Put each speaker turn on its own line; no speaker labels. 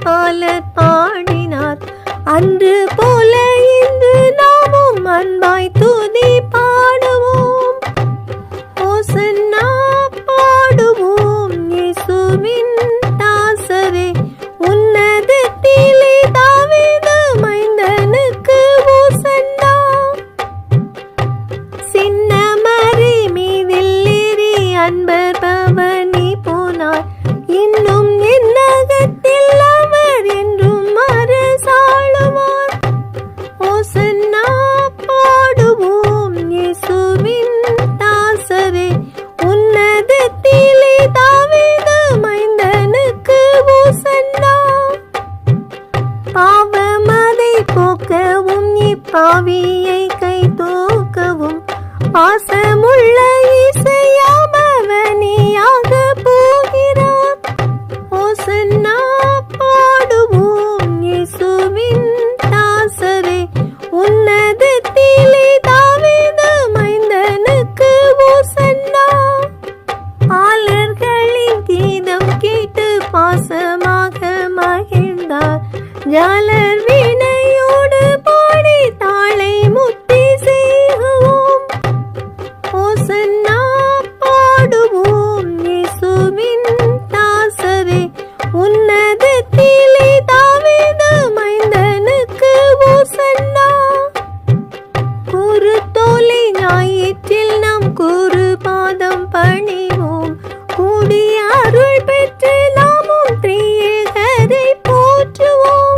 பலர் பாடினார். அன்று போல இன்று நாமும் அன்பாய் துதி பாடுவோம். ஓசன்னா பாடுவோம் இயேசுவின் தாசரே, உன்னதத்திலே தாவீது மைந்தனுக்கு ஓசன்னா. சின்ன மரி மீதில் ஏறி அன்பர் பவனி போனார். இன்னும் என்னகத்தில் அவர் என்றும் அரசாளுவார். ஓசன்னா பாடுவோம் இயேசுவின் தாசரே, உன்னதத்திலே தாவீது மைந்தனுக்கு ஓசன்னா. பாவமதை போக்கவும் இப்பாவியை கை தூக்கவும் பாசமுள்ள இசையா பவனியாக போகிறார். ஓசன்னா பாடுவோம் இயேசுவின் தாசரே, உன்னதத்திலே தாவீது மைந்தனுக்கு ஓசன்னா. பாலர்களின் கீதம் கேட்டு பாசமாக மகிழ்ந்தார். ஜாலர் வீணையோடு பாடி தாளை முத்தி செய்வோம். ஓசன்னா பாடுவோம் இயேசுவின் தாசரே, உன்னதத்திலே தாவீது மைந்தனுக்கு ஓசன்னா. குருத்தோலை ஞாயிற்றில் நாம் குரு பாதம் பணிவோம். கூடிய அருள் பெற்று நாமும் திரியேகரை போற்றுவோம்.